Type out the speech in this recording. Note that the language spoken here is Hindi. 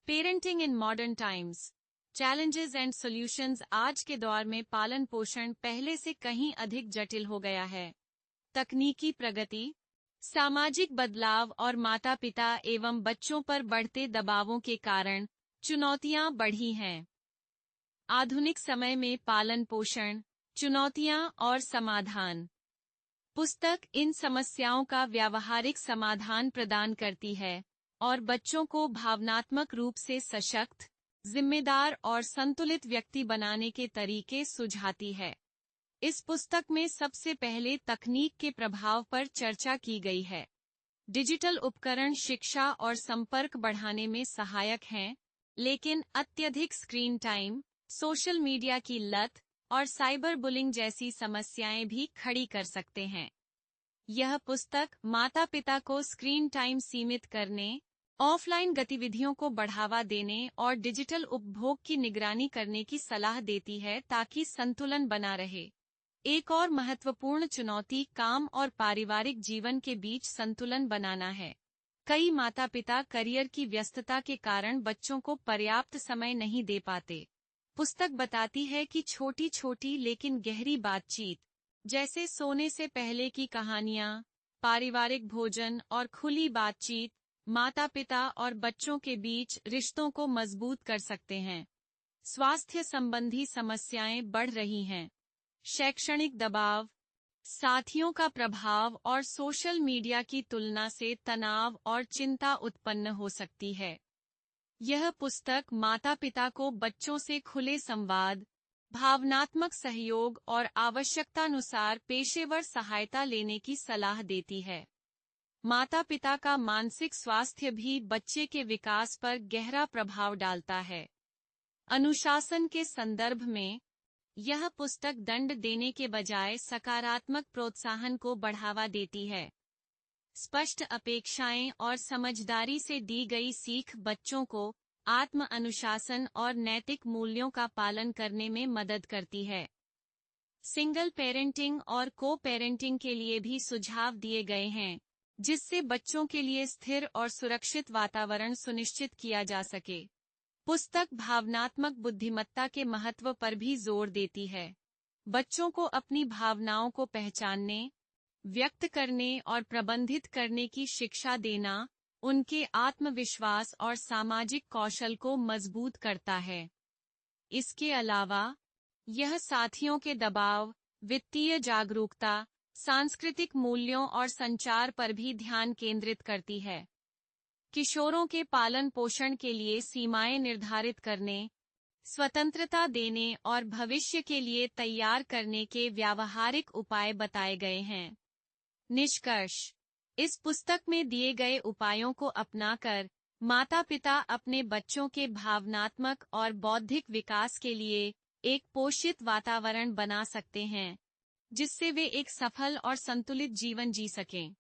Parenting in modern times, challenges and solutions. आज के दौर में पालन पोषण पहले से कहीं अधिक जटिल हो गया है। तकनीकी प्रगति, सामाजिक बदलाव और माता पिता एवं बच्चों पर बढ़ते दबावों के कारण चुनौतियां बढ़ी हैं। आधुनिक समय में पालन पोषण, चुनौतियां और समाधान। पुस्तक इन समस्याओं का व्यावहारिक समाधान प्रदान करती है और बच्चों को भावनात्मक रूप से सशक्त, जिम्मेदार और संतुलित व्यक्ति बनाने के तरीके सुझाती है। इस पुस्तक में सबसे पहले तकनीक के प्रभाव पर चर्चा की गई है। डिजिटल उपकरण शिक्षा और संपर्क बढ़ाने में सहायक हैं, लेकिन अत्यधिक स्क्रीन टाइम, सोशल मीडिया की लत और साइबर बुलिंग जैसी समस्याएं भी खड़ी कर सकते हैं। यह पुस्तक माता-पिता को स्क्रीन टाइम सीमित करने, ऑफलाइन गतिविधियों को बढ़ावा देने और डिजिटल उपभोग की निगरानी करने की सलाह देती है ताकि संतुलन बना रहे। एक और महत्वपूर्ण चुनौती काम और पारिवारिक जीवन के बीच संतुलन बनाना है। कई माता-पिता करियर की व्यस्तता के कारण बच्चों को पर्याप्त समय नहीं दे पाते। पुस्तक बताती है कि छोटी-छोटी लेकिन गहरी बातचीत, जैसे सोने से पहले की कहानियां, पारिवारिक भोजन और खुली बातचीत, माता-पिता और बच्चों के बीच रिश्तों को मजबूत कर सकते हैं। स्वास्थ्य संबंधी समस्याएं बढ़ रही हैं। शैक्षणिक दबाव, साथियों का प्रभाव और सोशल मीडिया की तुलना से तनाव और चिंता उत्पन्न हो सकती है। यह पुस्तक माता-पिता को बच्चों से खुले संवाद, भावनात्मक सहयोग और आवश्यकतानुसार पेशेवर सहायता लेने की सलाह देती है। माता-पिता का मानसिक स्वास्थ्य भी बच्चे के विकास पर गहरा प्रभाव डालता है। अनुशासन के संदर्भ में, यह पुस्तक दंड देने के बजाय सकारात्मक प्रोत्साहन को बढ़ावा देती है। स्पष्ट अपेक्षाएं और समझदारी से दी गई सीख बच्चों को आत्म अनुशासन और नैतिक मूल्यों का पालन करने में मदद करती है। सिंगल पेरेंटिंग और को पेरेंटिंग के लिए भी सुझाव दिए गए हैं, जिससे बच्चों के लिए स्थिर और सुरक्षित वातावरण सुनिश्चित किया जा सके। पुस्तक भावनात्मक बुद्धिमत्ता के महत्व पर भी जोर देती है। बच्चों को अपनी भावनाओं को पहचानने, व्यक्त करने और प्रबंधित करने की शिक्षा देना उनके आत्मविश्वास और सामाजिक कौशल को मजबूत करता है। इसके अलावा, यह साथियों के दबाव, वित्तीय जागरूकता, सांस्कृतिक मूल्यों और संचार पर भी ध्यान केंद्रित करती है। किशोरों के पालन पोषण के लिए सीमाएं निर्धारित करने, स्वतंत्रता देने और भविष्य के लिए तैयार करने के व्यावहारिक उपाय बताए गए हैं। निष्कर्ष, इस पुस्तक में दिए गए उपायों को अपनाकर माता-पिता अपने बच्चों के भावनात्मक और बौद्धिक विकास के लिए एक पोषित वातावरण बना सकते हैं, जिससे वे एक सफल और संतुलित जीवन जी सकें।